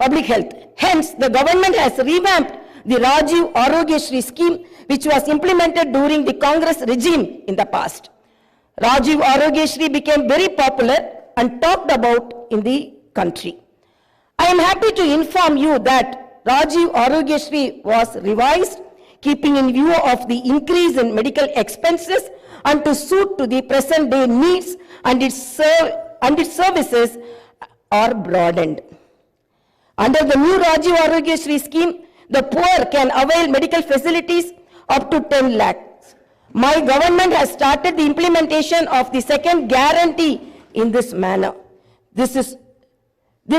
public health. Hence, the government has revamped the Rajiv Arogyasri scheme, which was implemented during the Congress regime in the past. Rajiv Arogyasri became very popular and talked about in the country. I am happy to inform you that Rajiv Arogyasri was revised, keeping in view of the increase in medical expenses and to suit to the present day needs, and its services are broadened. Under the new Rajiv Arogyasri scheme, the poor can avail medical facilities up to 10 lakhs. My government has started the implementation of the second guarantee in this manner. This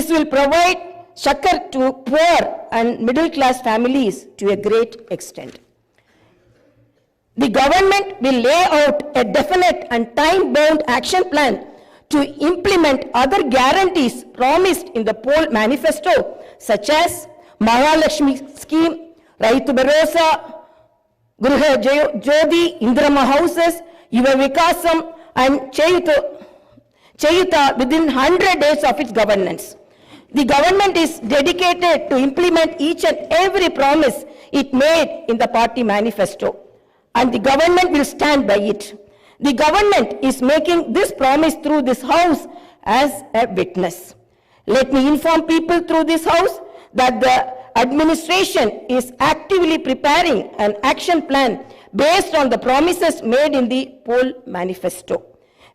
will provide succor to poor and middle class families to a great extent. The government will lay out a definite and time-bound action plan to implement other guarantees promised in the poll manifesto, such as Mahalakshmi scheme, Raitu Bharosa, Gruha Jyoti, Indrama houses, Yuva Vikasam, and Chayuta within 100 days of its governance. The government is dedicated to implement each and every promise it made in the party manifesto, and the government will stand by it. The government is making this promise through this house as a witness. Let me inform people through this house that the administration is actively preparing an action plan based on the promises made in the poll manifesto.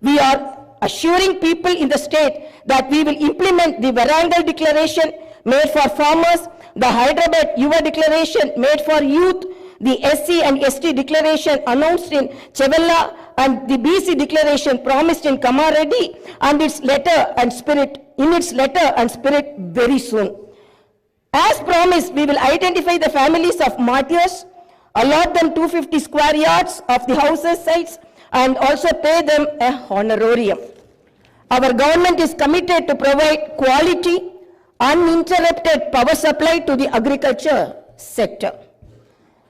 We are assuring people in the state that we will implement the Varangal declaration made for farmers, the Hyderabad Yuva declaration made for youth, the SC and ST declaration announced in Chevella, and the BC declaration promised in Kamareddy, and its letter and spirit very soon. As promised, we will identify the families of martyrs, allot them 250 square yards of the houses sites, and also pay them a honorarium. Our government is committed to provide quality, uninterrupted power supply to the agriculture sector.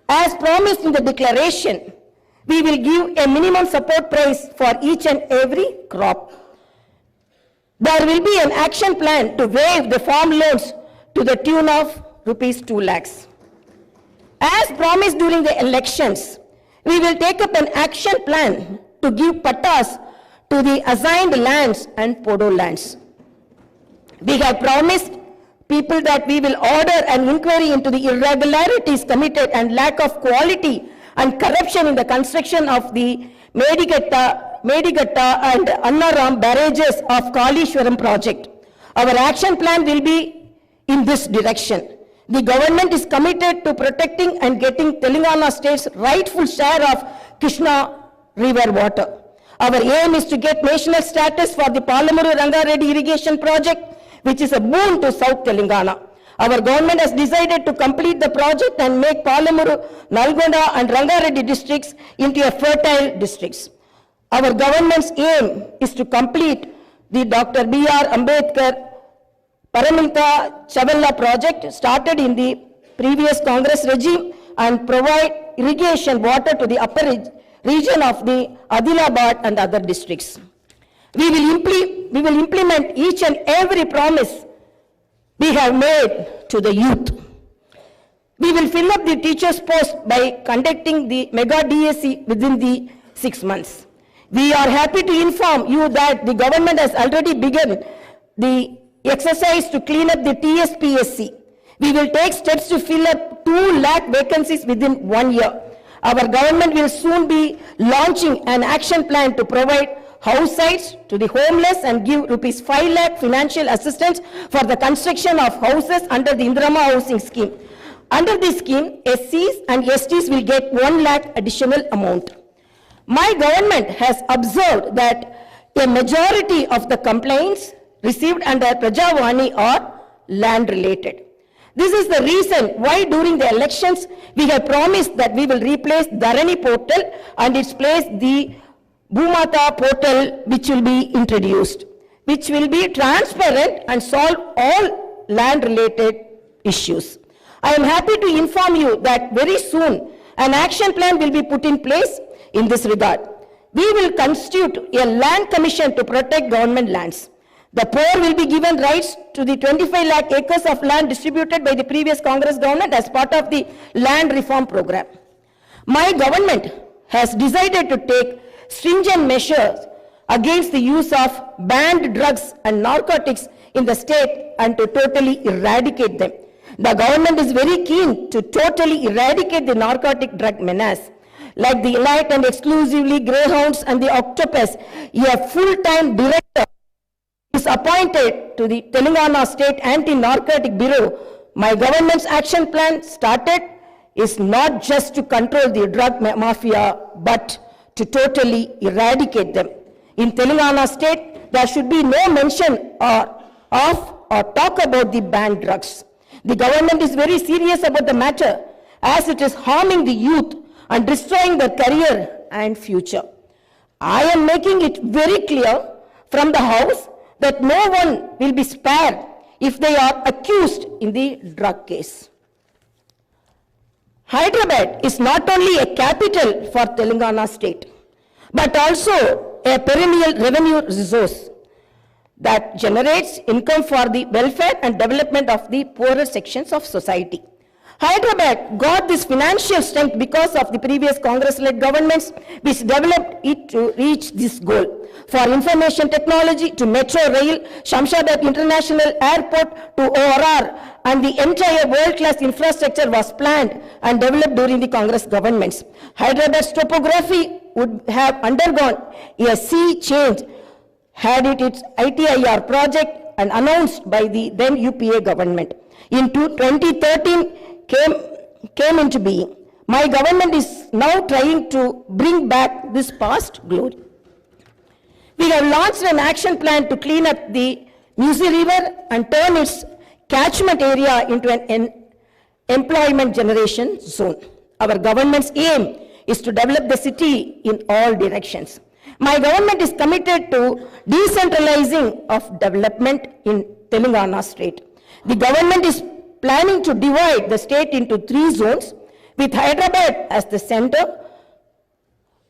As promised in the declaration, we will give a minimum support price for each and every crop. There will be an action plan to waive the farm loans to the tune of rupees 2 lakhs. As promised during the elections, we will take up an action plan to give pattas to the assigned lands and podo lands. We have promised people that we will order an inquiry into the irregularities committed and lack of quality and corruption in the construction of the Medigatta and Annaram barrages of Kalishwaram project. Our action plan will be in this direction. The government is committed to protecting and getting Telangana state's rightful share of Krishna river water. Our aim is to get national status for the Palamuru Rangareddy irrigation project, which is a boon to South Telangana. Our government has decided to complete the project and make Palamuru, Nalgonda and Rangareddy districts into a fertile districts. Our government's aim is to complete the Dr. B.R. Ambedkar Paramita Chavella project started in the previous Congress regime and provide irrigation water to the upper region of the Adilabad and other districts. We will implement each and every promise we have made to the youth. We will fill up the teachers' post by conducting the mega DSC within the 6 months. We are happy to inform you that the government has already begun the exercise to clean up the TSPSC. We will take steps to fill up 2 lakh vacancies within 1 year. Our government will soon be launching an action plan to provide house sites to the homeless and give rupees 5 lakh financial assistance for the construction of houses under the Indrama housing scheme. Under this scheme, SCs and STs will get 1 lakh additional amount. My government has observed that a majority of the complaints received under Prajavani are land related. This is the reason why during the elections we have promised that we will replace Dharani portal and its place the Bhumata portal, which will be introduced, which will be transparent and solve all land related issues. I am happy to inform you that very soon an action plan will be put in place in this regard. We will constitute a land commission to protect government lands. The poor will be given rights to the 25 lakh acres of land distributed by the previous Congress government as part of the land reform program. My government has decided to take stringent measures against the use of banned drugs and narcotics in the state and to totally eradicate them. The government is very keen to totally eradicate the narcotic drug menace. Like the elite and exclusively greyhounds and the octopus, a full-time director is appointed to the Telangana State Anti-Narcotic Bureau. My government's action plan started is not just to control the drug mafia, but to totally eradicate them. In Telangana State, there should be no mention of or talk about the banned drugs. The government is very serious about the matter as it is harming the youth and destroying their career and future. I am making it very clear from the House that no one will be spared if they are accused in the drug case. Hyderabad is not only a capital for Telangana state, but also a perennial revenue resource that generates income for the welfare and development of the poorer sections of society. Hyderabad got this financial strength because of the previous Congress-led governments which developed it to reach this goal. For information technology to metro rail, Shamshabad International Airport to ORR, and the entire world-class infrastructure was planned and developed during the Congress governments. Hyderabad's topography would have undergone a sea change had it its ITIR project and announced by the then UPA government. In 2013 came into being. My government is now trying to bring back this past glory. We have launched an action plan to clean up the Musi River and turn its catchment area into an employment generation zone. Our government's aim is to develop the city in all directions. My government is committed to decentralizing of development in Telangana state. The government is planning to divide the state into 3 zones with Hyderabad as the center.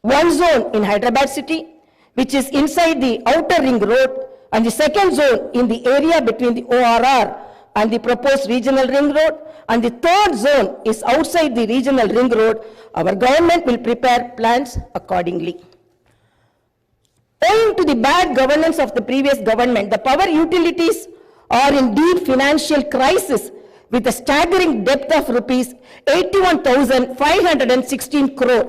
One zone in Hyderabad city, which is inside the outer ring road, and the second zone in the area between the ORR and the proposed regional ring road, and the third zone is outside the regional ring road. Our government will prepare plans accordingly. Owing to the bad governance of the previous government, the power utilities are in deep financial crisis with a staggering debt of rupees 81,516 crore.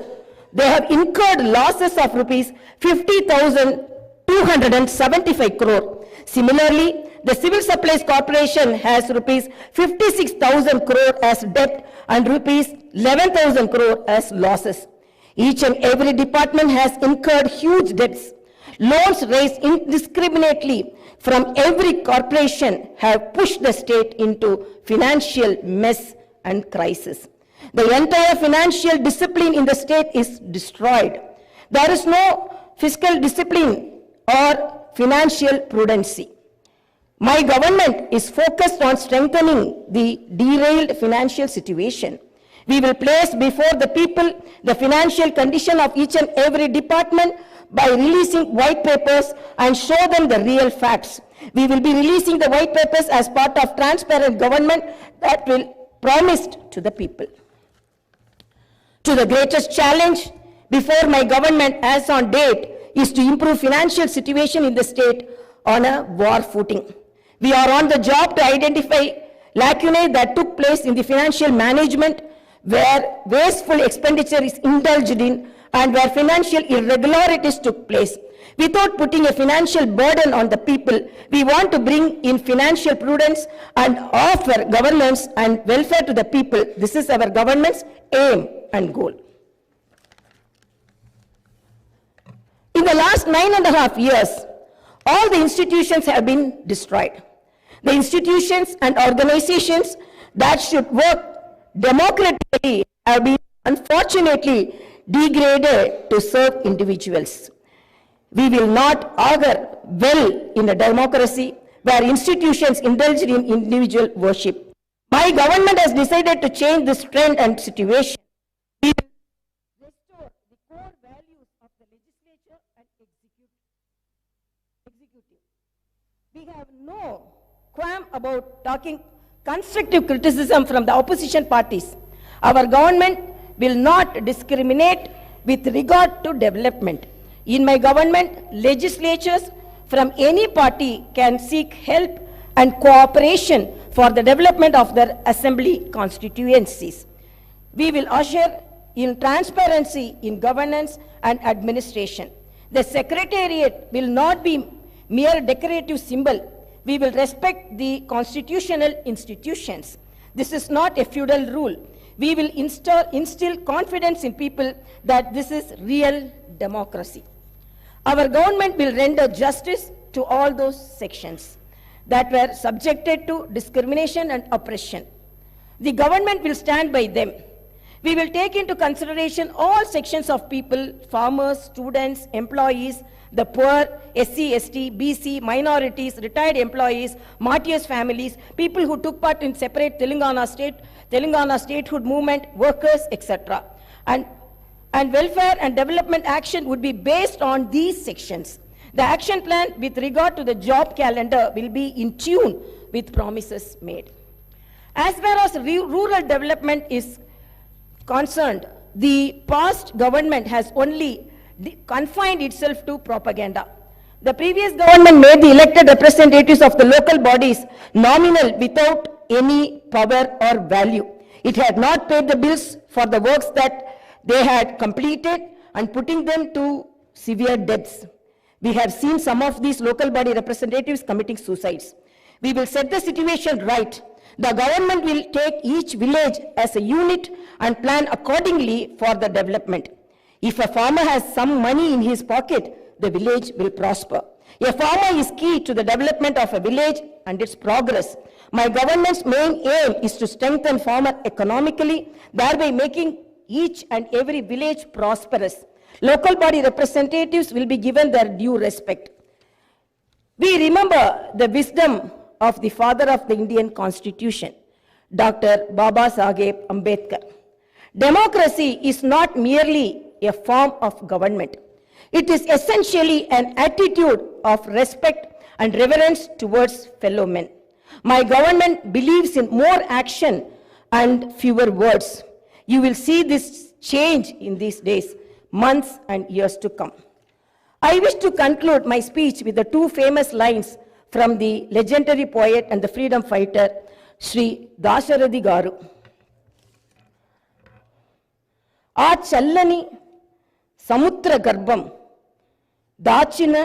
They have incurred losses of rupees 50,275 crore. Similarly, the Civil Supplies Corporation has rupees 56,000 crore as debt and rupees 11,000 crore as losses. Each and every department has incurred huge debts. Loans raised indiscriminately from every corporation have pushed the state into financial mess and crisis. The entire financial discipline in the state is destroyed. There is no fiscal discipline or financial prudency. My government is focused on strengthening the derailed financial situation. We will place before the people the financial condition of each and every department by releasing white papers and show them the real facts. We will be releasing the white papers as part of transparent government that will promised to the people. To the greatest challenge before my government as on date is to improve financial situation in the state on a war footing. We are on the job to identify lacunae that took place in the financial management where wasteful expenditure is indulged in and where financial irregularities took place. Without putting a financial burden on the people, we want to bring in financial prudence and offer governance and welfare to the people. This is our government's aim and goal. In the last 9.5 years, all the institutions have been destroyed. The institutions and organizations that should work democratically have been unfortunately degraded to serve individuals. We will not augur well in a democracy where institutions indulge in individual worship. My government has decided to change this trend and situation. We will restore the core values of the legislature and executive. We have no qualm about talking constructive criticism from the opposition parties. Our government will not discriminate with regard to development. In my government, legislatures from any party can seek help and cooperation for the development of their assembly constituencies. We will usher in transparency in governance and administration. The secretariat will not be mere decorative symbol. We will respect the constitutional institutions. This is not a feudal rule. We will instill confidence in people that this is real democracy. Our government will render justice to all those sections that were subjected to discrimination and oppression. The government will stand by them. We will take into consideration all sections of people, farmers, students, employees, the poor, SC, ST, BC, minorities, retired employees, martyrs' families, people who took part in separate Telangana statehood movement, workers, etc. And welfare and development action would be based on these sections. The action plan with regard to the job calendar will be in tune with promises made. As far as rural development is concerned, the past government has only confined itself to propaganda. The previous government made the elected representatives of the local bodies nominal without any power or value. It had not paid the bills for the works that they had completed and putting them to severe debts. We have seen some of these local body representatives committing suicides. We will set the situation right. The government will take each village as a unit and plan accordingly for the development. If a farmer has some money in his pocket, the village will prosper. A farmer is key to the development of a village and its progress. My government's main aim is to strengthen farmer economically, thereby making each and every village prosperous. Local body representatives will be given their due respect. We remember the wisdom of the father of the Indian Constitution, Dr. Baba Saheb Ambedkar. Democracy is not merely a form of government. It is essentially an attitude of respect and reverence towards fellow men. My government believes in more action and fewer words. You will see this change in these days, months and years to come. I wish to conclude my speech with the two famous lines from the legendary poet and the freedom fighter, Sri Dasharathy Garu. ఆ చల్లని సముద్ర గర్భం దాచిన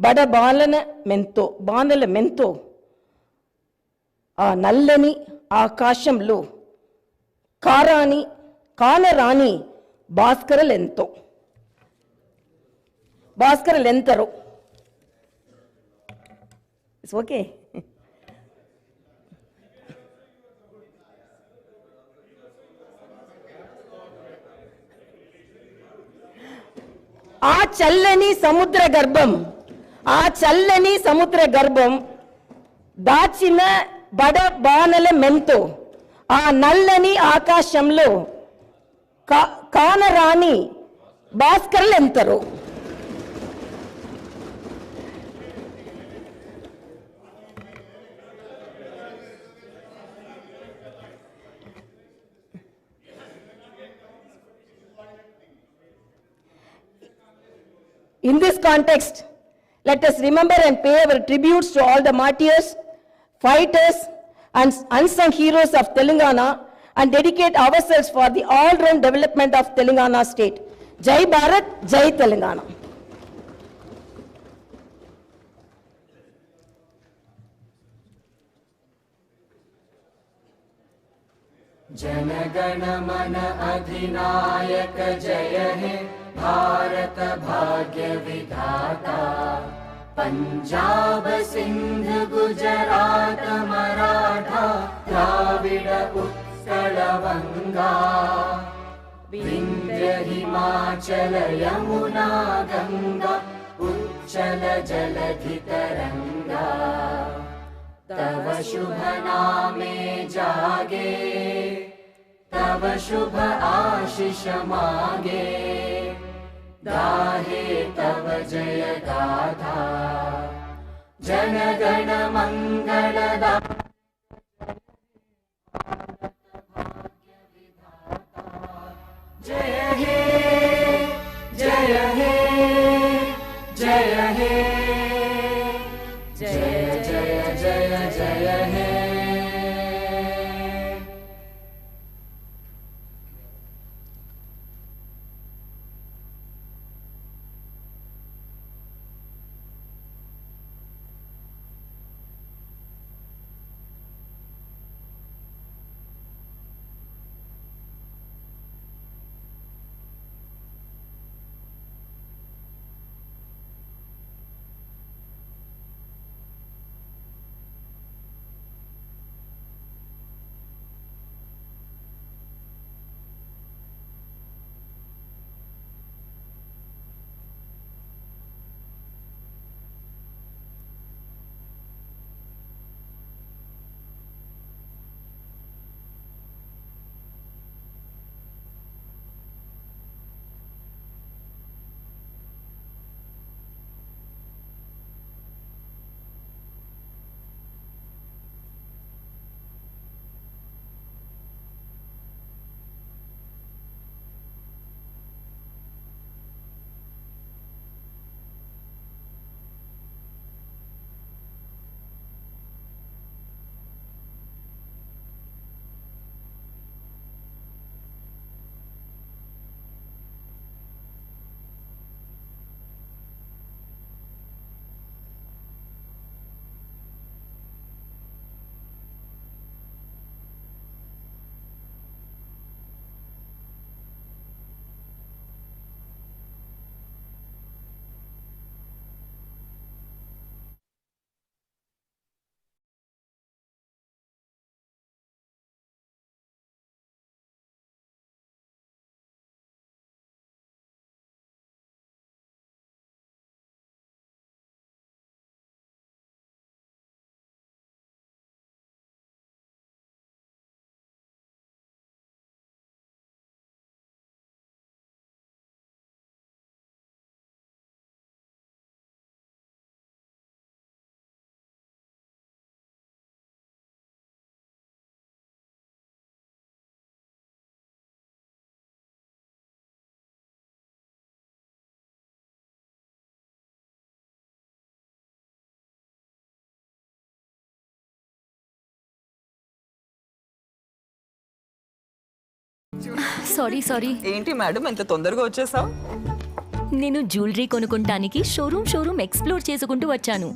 బడబాలన బాణల మెంతో ఆ నల్లని ఆకాశంలో కానరాని భాస్కరలెంతరో. It's okay. ఆ చల్లని సముద్ర గర్భం దాచిన బడబానల మెంతో ఆ నల్లని ఆకాశంలో కానరాని భాస్కరులెంతరో. In this context, let us remember and pay our tributes to all the martyrs, fighters, and unsung heroes of Telangana and dedicate ourselves for the all-round development of Telangana state. Jai Bharat, Jai Telangana. जनगण मन अधिनायक जय हे भारत भाग्य विधाता। पंजाब सिंध गुजरात मराठा द्राविड उत्कल बंगा विंध्य हिमाचल यमुना गंगा उच्चल जलधि तरंगा। तव शुभ नामे जागे तव शुभ आशीष मागे गाहे तव जय गाथा जनगण मंगलदायक जय हे जय हे जय हे जय जय जय जय हे। సారీ ఏంటి మేడం ఎంత తొందరగా వచ్చేసావు? నేను జ్యువెలరీ కొనుక్కుంటానికి షోరూమ్ ఎక్స్ప్లోర్ చేసుకుంటూ వచ్చాను.